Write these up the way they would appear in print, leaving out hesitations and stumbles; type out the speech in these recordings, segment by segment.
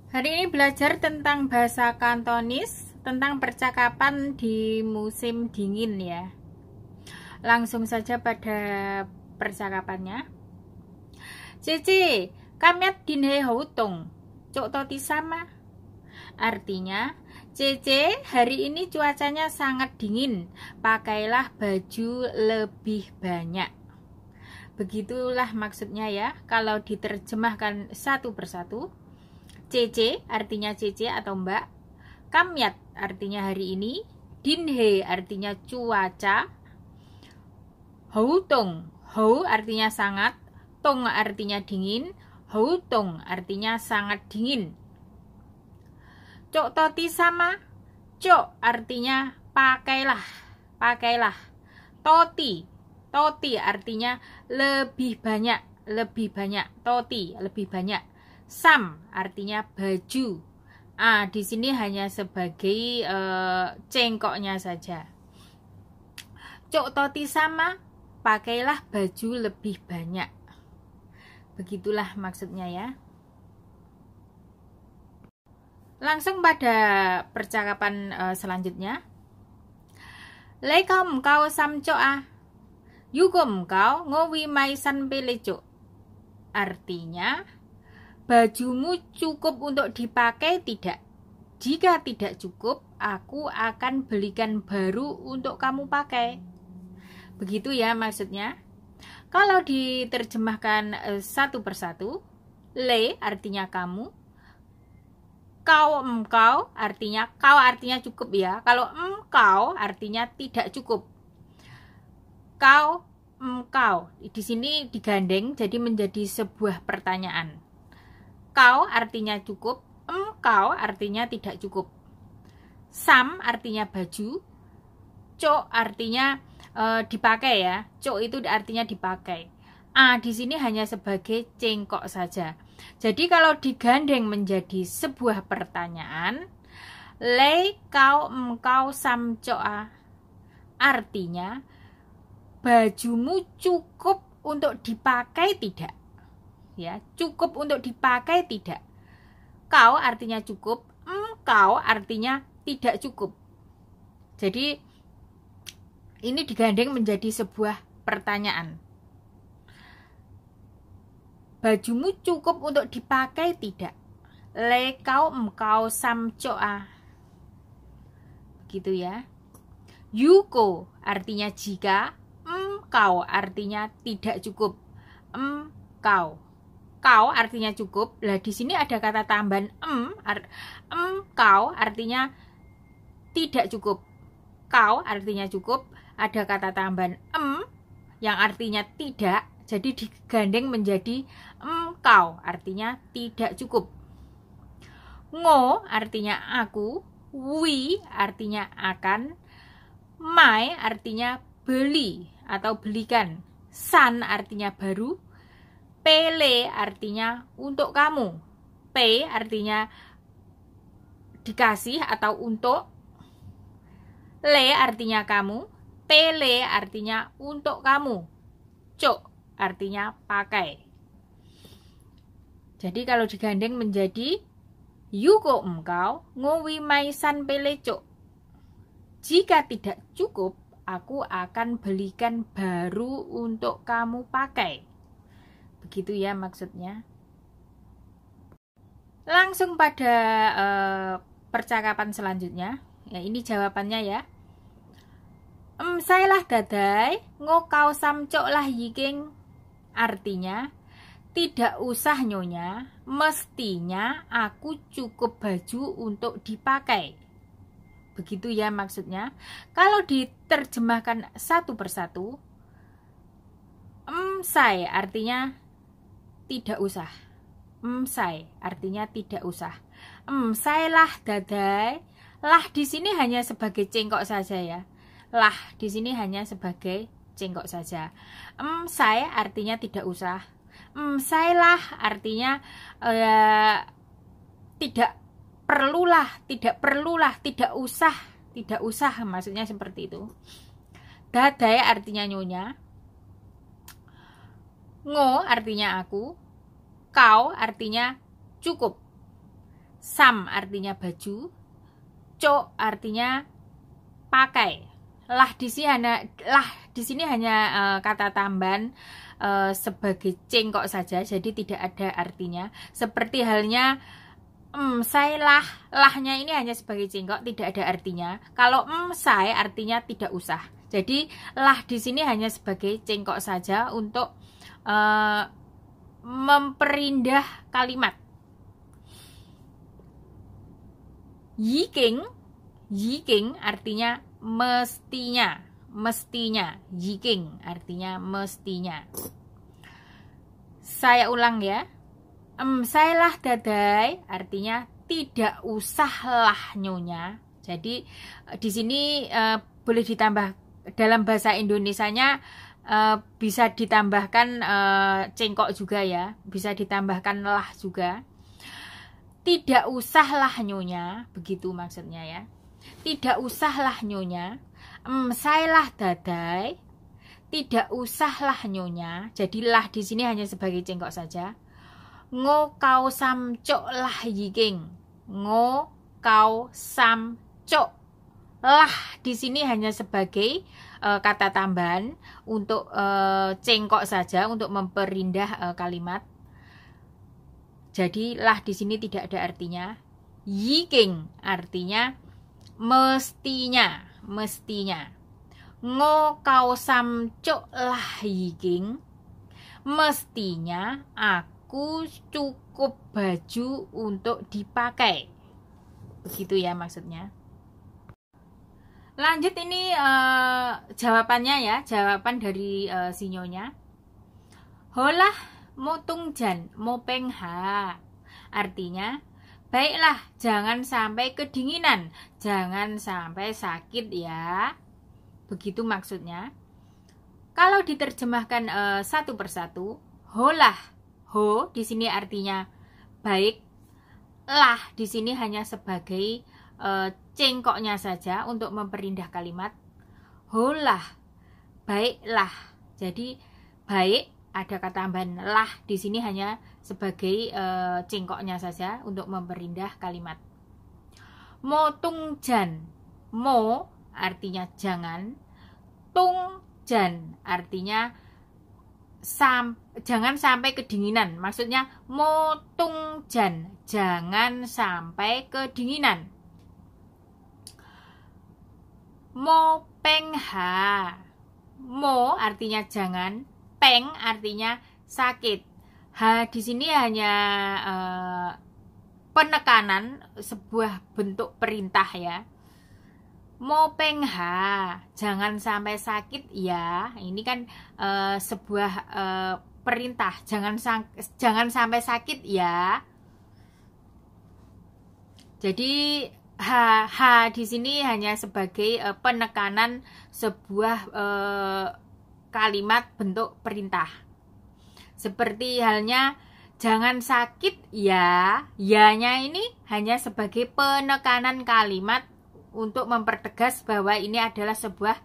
Hari ini belajar tentang bahasa Kantonis, tentang percakapan di musim dingin ya. Langsung saja pada percakapannya. Cici, kamyat dinhe houtung, cok toti sama. Artinya, Cece, hari ini cuacanya sangat dingin, pakailah baju lebih banyak. Begitulah maksudnya ya, kalau diterjemahkan satu persatu. Cece artinya Cece atau Mbak, kamyat artinya hari ini, dinhe artinya cuaca, houtung, hou artinya sangat, tong artinya dingin, houtung artinya sangat dingin. Cok toti sama, cok artinya pakailah, pakailah. Toti, toti artinya lebih banyak, toti lebih banyak. Sam artinya baju. Di sini hanya sebagai cengkoknya saja. Cok toti sama, pakailah baju lebih banyak. Begitulah maksudnya ya. Langsung pada percakapan selanjutnya. Leikom kau samcoa, yukom kau ngowi maisan peleco. Artinya, bajumu cukup untuk dipakai tidak? Jika tidak cukup, aku akan belikan baru untuk kamu pakai. Begitu ya maksudnya. Kalau diterjemahkan satu persatu, le artinya kamu, kau artinya cukup ya. Kalau engkau artinya tidak cukup. Engkau di sini digandeng jadi menjadi sebuah pertanyaan. Kau artinya cukup, engkau artinya tidak cukup. Sam artinya baju, cok artinya dipakai ya. Cok itu artinya dipakai. Di sini hanya sebagai cengkok saja. Jadi kalau digandeng menjadi sebuah pertanyaan, lei kau engkau sam coa, artinya bajumu cukup untuk dipakai tidak? Ya, cukup untuk dipakai tidak? Kau artinya cukup, engkau artinya tidak cukup. Jadi ini digandeng menjadi sebuah pertanyaan. Bajumu cukup untuk dipakai tidak? Le kau engkau samcoa. Gitu ya. Yuko artinya jika, engkau artinya tidak cukup. Engkau. Kau artinya cukup. Lah di sini ada kata tambahan engkau artinya tidak cukup. Kau artinya cukup, ada kata tambahan yang artinya tidak, jadi digandeng menjadi engkau artinya tidak cukup. Ngo artinya aku, wi artinya akan, mai artinya beli atau belikan, san artinya baru, pele artinya untuk kamu, pe artinya dikasih atau untuk, le artinya kamu, pele artinya untuk kamu, cok artinya pakai. Jadi kalau digandeng menjadi yuko engkau ngowi maisan pele cok. Jika tidak cukup, aku akan belikan baru untuk kamu pakai. Begitu ya maksudnya. Langsung pada percakapan selanjutnya. Ya, ini jawabannya ya. Sailah dadai ngokau samcok lah yiking. Artinya, tidak usah nyonya, mestinya aku cukup baju untuk dipakai. Begitu ya maksudnya. Kalau diterjemahkan satu persatu, sai artinya tidak usah. Sai artinya tidak usah. Sailah dadai. Lah di sini hanya sebagai cengkok saja ya. Lah di sini hanya sebagai cengkok saja. Sai artinya tidak usah. Sailah artinya tidak perlulah, tidak usah maksudnya seperti itu. Dadai artinya nyonya. Ngo artinya aku. Kau artinya cukup. Sam artinya baju, cok artinya pakai. Lah di sini hanya kata tambahan sebagai cengkok saja, jadi tidak ada artinya. Seperti halnya saya lahnya ini hanya sebagai cengkok, tidak ada artinya. Kalau saya artinya tidak usah. Jadi lah di sini hanya sebagai cengkok saja untuk memperindah kalimat. Yiking artinya mestinya. Yiking artinya mestinya. Saya ulang ya. Saya lah dadai artinya tidak usahlah nyonya. Jadi di sini boleh ditambah dalam bahasa Indonesianya, bisa ditambahkan cengkok juga ya, bisa ditambahkan lah juga. Tidak usahlah nyonya, begitu maksudnya ya. Tidak usahlah nyonya. Saya lah dadai, tidak usahlah nyonya. Jadi lah di sini hanya sebagai cengkok saja. Ngo kau sam cok lah yiking. Ngo kau sam cok. Lah di sini hanya sebagai kata tambahan untuk cengkok saja, untuk memperindah kalimat. Jadi lah di sini tidak ada artinya. Yiking artinya mestinya. Ngo kau sam cok lah yiking. Mestinya aku cukup baju untuk dipakai. Begitu ya maksudnya. Lanjut ini jawabannya ya, jawaban dari sinyonya. Holah motung jan mopeng ha. Artinya, baiklah jangan sampai kedinginan, jangan sampai sakit ya. Begitu maksudnya. Kalau diterjemahkan satu persatu, holah, ho di sini artinya baik, lah di sini hanya sebagai cengkoknya saja untuk memperindah kalimat. Holah, baiklah. Jadi baik ada kata tambahan lah di sini hanya sebagai cengkoknya saja untuk memperindah kalimat. Mo tung jan, mo artinya jangan, tung jan artinya jangan sampai kedinginan. Maksudnya mo tung jan, jangan sampai kedinginan. Mo peng ha. Mo artinya jangan, peng artinya sakit. Ha di sini hanya penekanan, sebuah bentuk perintah ya. Mo peng ha, jangan sampai sakit ya. Ini kan sebuah perintah, jangan sampai sakit ya. Jadi ha di sini hanya sebagai penekanan sebuah kalimat bentuk perintah. Seperti halnya jangan sakit ya. Ya-nya ini hanya sebagai penekanan kalimat untuk mempertegas bahwa ini adalah sebuah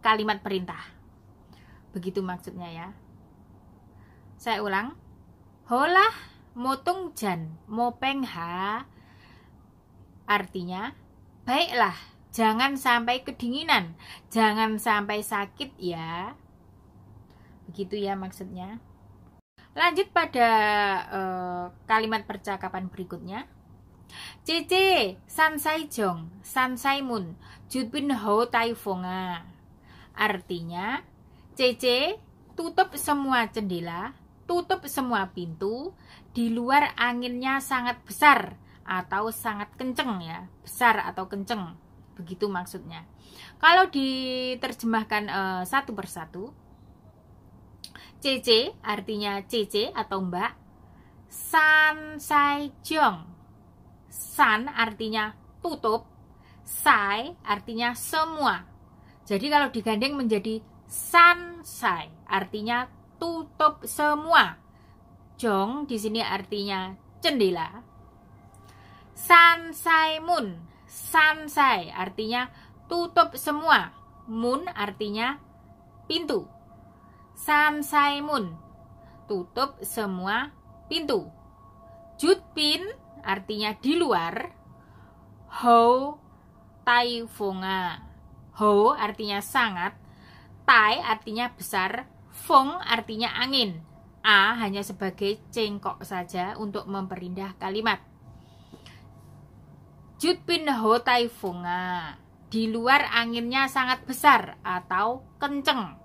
kalimat perintah. Begitu maksudnya ya. Saya ulang. Holah motung jan mopeng ha. Artinya, baiklah, jangan sampai kedinginan, jangan sampai sakit ya. Begitu ya maksudnya. Lanjut pada kalimat percakapan berikutnya. Cece, sansai jong, sansai mun, jutbin ho tai fonga. Artinya, Cece, tutup semua jendela, tutup semua pintu, di luar anginnya sangat besar atau sangat kenceng ya, besar atau kenceng, begitu maksudnya. Kalau diterjemahkan satu persatu, Cece artinya Cece atau mbak, san sai jong, san artinya tutup, sai artinya semua. Jadi kalau digandeng menjadi san sai artinya tutup semua, jong di sini artinya jendela. Sansai mun, sansai artinya tutup semua, mun artinya pintu. Sansai mun, tutup semua pintu. Jutpin artinya di luar. Hou tai fonga. Hou artinya sangat, tai artinya besar, fong artinya angin. A hanya sebagai cengkok saja untuk memperindah kalimat. Jut bin ho tai fonga. Di luar anginnya sangat besar atau kenceng.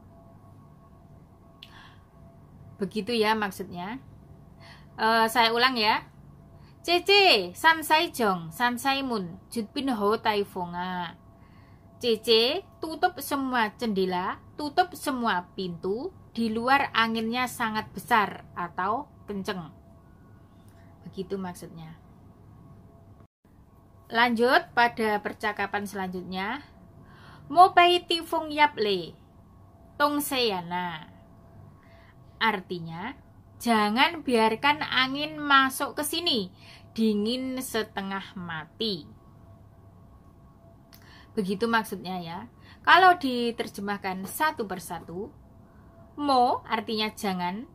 Begitu ya maksudnya. Saya ulang ya. Cece, sansai jong, sansai mun, jut bin ho tai fonga. Cece, tutup semua jendela, tutup semua pintu. Di luar anginnya sangat besar atau kenceng. Begitu maksudnya. Lanjut pada percakapan selanjutnya. Mo pai tifung yap le, tong seyana. Artinya, jangan biarkan angin masuk ke sini, dingin setengah mati. Begitu maksudnya ya. Kalau diterjemahkan satu persatu, mo artinya jangan,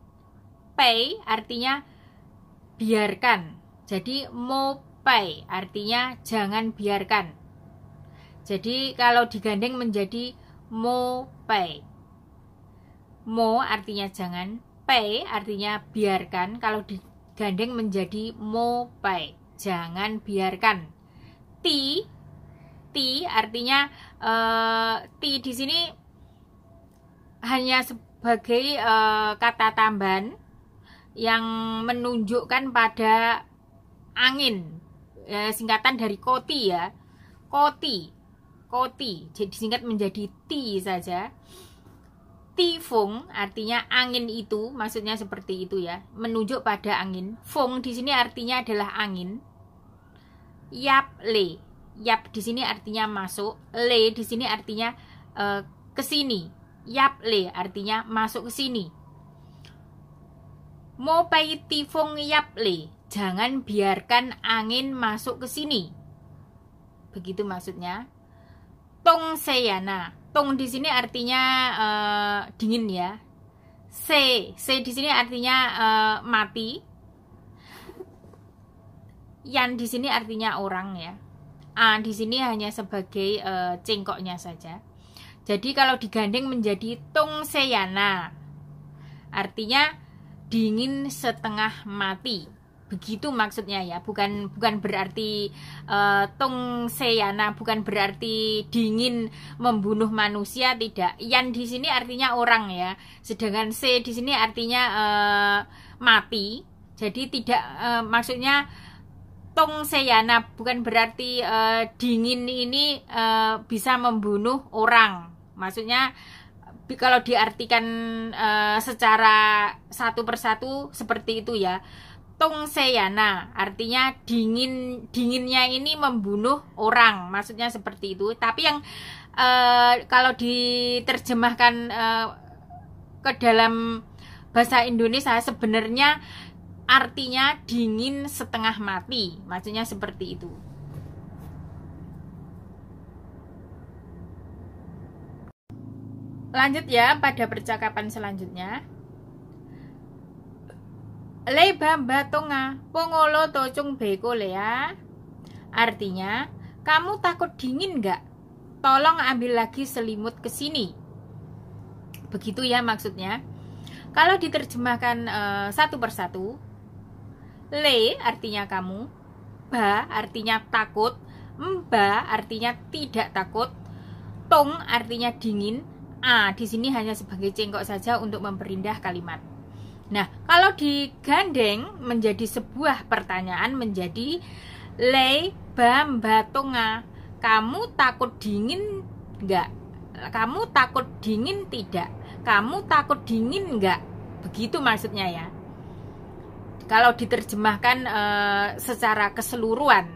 pai artinya biarkan. Jadi mo pai artinya jangan biarkan. Jadi kalau digandeng menjadi mo pai. Mo artinya jangan, pai artinya biarkan. Kalau digandeng menjadi mo pai, jangan biarkan. Ti artinya ti di sini hanya sebagai kata tambahan yang menunjukkan pada angin, singkatan dari koti ya, koti, jadi disingkat menjadi ti saja. Tifung artinya angin itu, maksudnya seperti itu ya, menunjuk pada angin. Fung di sini artinya adalah angin. Yap le, yap di sini artinya masuk, le di sini artinya ke sini. Yap le artinya masuk ke sini. Mo pai tifung yap le, jangan biarkan angin masuk ke sini. Begitu maksudnya. Tong seyana, tong di sini artinya dingin ya. Se di sini artinya mati. Yan di sini artinya orang ya. A di sini hanya sebagai cengkoknya saja. Jadi kalau digandeng menjadi tong seyana, artinya dingin setengah mati. Begitu maksudnya ya, bukan berarti tong seyana, bukan berarti dingin membunuh manusia, tidak. Yan di sini artinya orang ya, sedangkan se di sini artinya mati. Jadi tidak maksudnya tong seyana bukan berarti dingin ini bisa membunuh orang. Maksudnya kalau diartikan secara satu persatu seperti itu ya. Tong seyana artinya dinginnya ini membunuh orang, maksudnya seperti itu. Tapi yang kalau diterjemahkan ke dalam bahasa Indonesia sebenarnya artinya dingin setengah mati, maksudnya seperti itu. Lanjut ya pada percakapan selanjutnya. Le bamba tonga pongolo tocung beko lea. Artinya, kamu takut dingin nggak? Tolong ambil lagi selimut ke sini. Begitu ya maksudnya. Kalau diterjemahkan satu persatu, le artinya kamu, ba artinya takut, mba artinya tidak takut, tong artinya dingin, a di sini hanya sebagai cengkok saja untuk memperindah kalimat. Nah, kalau digandeng menjadi sebuah pertanyaan menjadi le bamba tonga, kamu takut dingin enggak? Kamu takut dingin tidak? Kamu takut dingin enggak? Begitu maksudnya ya. Kalau diterjemahkan secara keseluruhan,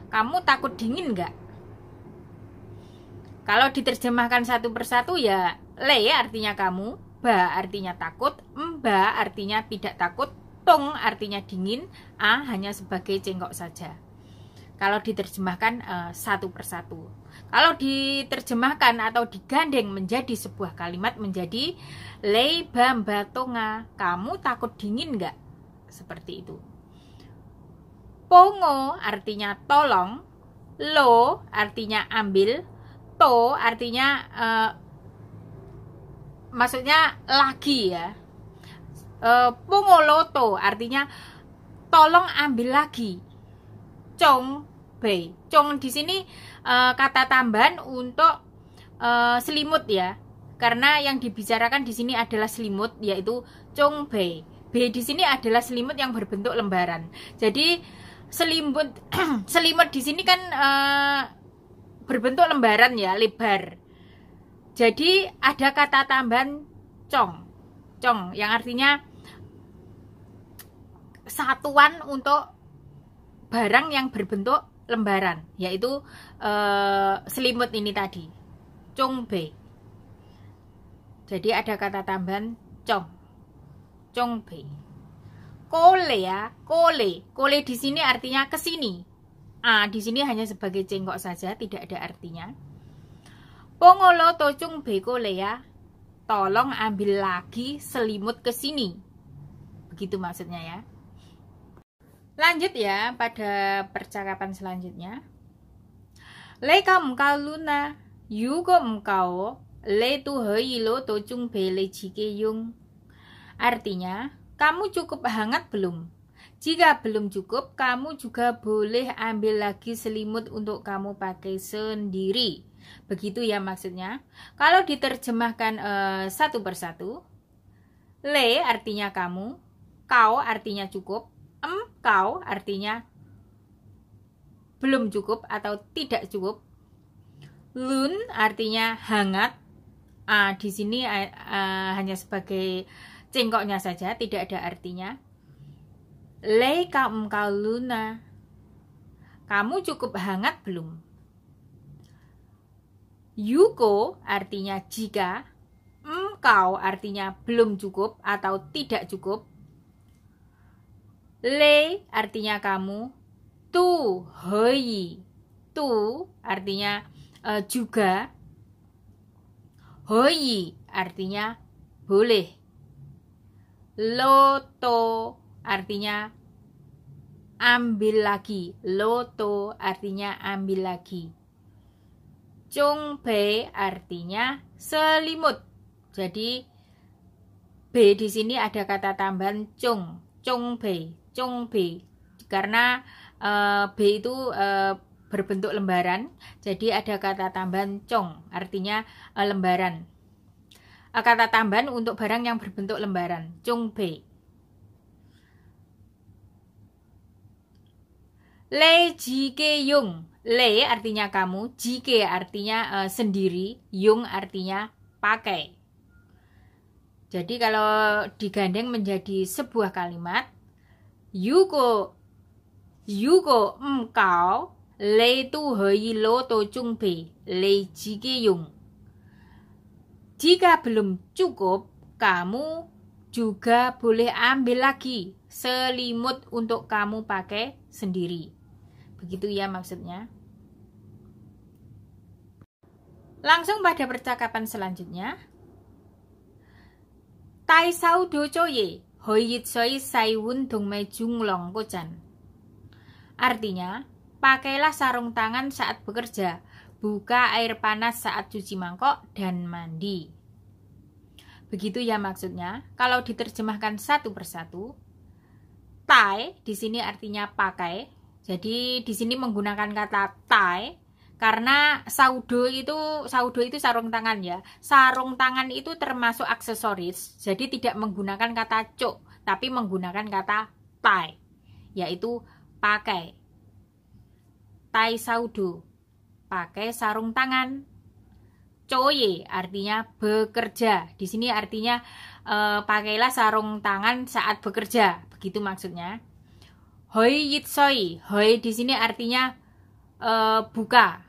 kamu takut dingin enggak? Kalau diterjemahkan satu persatu ya le artinya kamu, ba artinya takut, mba artinya tidak takut, tong artinya dingin, a hanya sebagai cengkok saja. Kalau diterjemahkan satu persatu. Kalau diterjemahkan atau digandeng menjadi sebuah kalimat menjadi le bamba tonga, kamu takut dingin enggak? Seperti itu. Pongo artinya tolong, lo artinya ambil, to artinya maksudnya lagi ya. Pongoloto artinya tolong ambil lagi. Cong bei. Cong di sini kata tambahan untuk selimut ya. Karena yang dibicarakan di sini adalah selimut, yaitu cong bei. Bei di sini adalah selimut yang berbentuk lembaran. Jadi selimut selimut di sini kan berbentuk lembaran ya, lebar. Jadi ada kata tambahan cong. Cong yang artinya satuan untuk barang yang berbentuk lembaran, yaitu selimut ini tadi, congbe. Jadi ada kata tambahan cong, congbe. Kole ya, kole di sini artinya kesini. Di sini hanya sebagai cengkok saja, tidak ada artinya. Pongolo to congbe kole ya, tolong ambil lagi selimut kesini. Begitu maksudnya ya. Lanjut ya pada percakapan selanjutnya. Leka mkao luna, yugo mkao, le tu hei lo to chung be le jike yung. Artinya, kamu cukup hangat belum? Jika belum cukup, kamu juga boleh ambil lagi selimut untuk kamu pakai sendiri. Begitu ya maksudnya. Kalau diterjemahkan satu persatu, le artinya kamu, kau artinya cukup, kau artinya belum cukup atau tidak cukup. Lun artinya hangat. Di sini hanya sebagai cengkoknya saja, tidak ada artinya. Le kau luna, kamu cukup hangat belum? Yuko artinya jika, kau artinya belum cukup atau tidak cukup. Le artinya kamu, tu hei, tu artinya juga, hei artinya boleh, loto artinya ambil lagi, loto artinya ambil lagi, congbe artinya selimut. Jadi b di sini ada kata tambahan cong, congbe, congbe, karena b itu berbentuk lembaran, jadi ada kata tambahan cong, artinya lembaran. Kata tambahan untuk barang yang berbentuk lembaran, congbe. Le jike yung, le artinya kamu, jike artinya sendiri, yung artinya pakai. Jadi kalau digandeng menjadi sebuah kalimat, yugo mkao le tu hei lo to chungbe le jike yung. Jika belum cukup, kamu juga boleh ambil lagi selimut untuk kamu pakai sendiri. Begitu ya maksudnya. Langsung pada percakapan selanjutnya. Tai sao do choye, hoyit soi sai wun dong mai junglong kocan. Artinya, pakailah sarung tangan saat bekerja, buka air panas saat cuci mangkok dan mandi. Begitu ya maksudnya. Kalau diterjemahkan satu persatu, tai di sini artinya pakai. Jadi di sini menggunakan kata tai karena saudo itu sarung tangan ya. Sarung tangan itu termasuk aksesoris. Jadi tidak menggunakan kata cok, tapi menggunakan kata tai, yaitu pakai. Tai saudo, pakai sarung tangan. Coye artinya bekerja. Di sini artinya pakailah sarung tangan saat bekerja. Begitu maksudnya. Hoi yitsoi, hoi di sini artinya buka.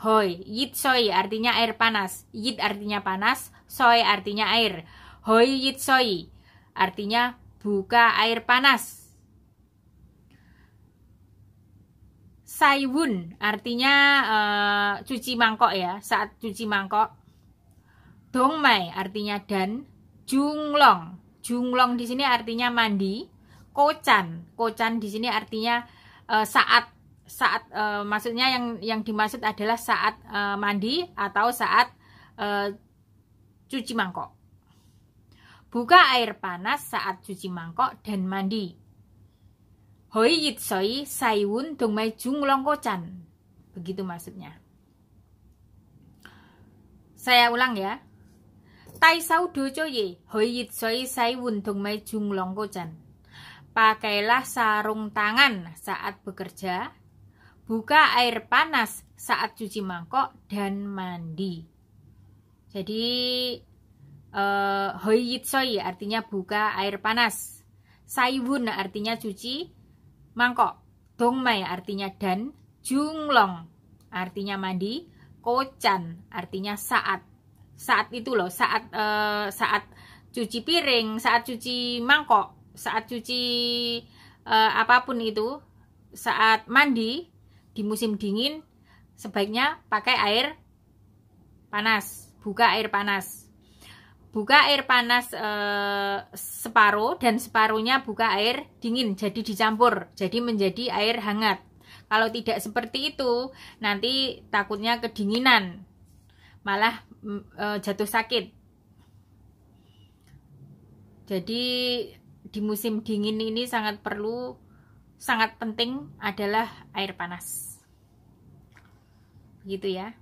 Hoi yitsoi artinya air panas. Yit artinya panas, soi artinya air. Hoi yitsoi artinya buka air panas. Saiwun artinya cuci mangkok ya, saat cuci mangkok. Dongmai artinya dan. Junglong, junglong di sini artinya mandi. Kocan, kocan di sini artinya maksudnya yang dimaksud adalah saat mandi atau saat cuci mangkok. Buka air panas saat cuci mangkok dan mandi. Hoi yitsoi saiwun dongmai jung longkochan. Begitu maksudnya. Saya ulang ya. Tai sau dojo ye hoi yitsoi saiwun dongmai jung longkochan. Pakailah sarung tangan saat bekerja. Buka air panas saat cuci mangkok dan mandi. Jadi hoi yitsoi artinya buka air panas. Saiwun artinya cuci mangkok. Dongmai artinya dan. Junglong artinya mandi. Kochan artinya saat. Saat itu loh, saat cuci piring, saat cuci mangkok, saat cuci apapun itu, saat mandi di musim dingin sebaiknya pakai air panas. Buka air panas. Buka air panas separuh dan separuhnya buka air dingin, jadi dicampur, jadi menjadi air hangat. Kalau tidak seperti itu, nanti takutnya kedinginan, malah jatuh sakit. Jadi di musim dingin ini sangat penting adalah air panas. Gitu ya.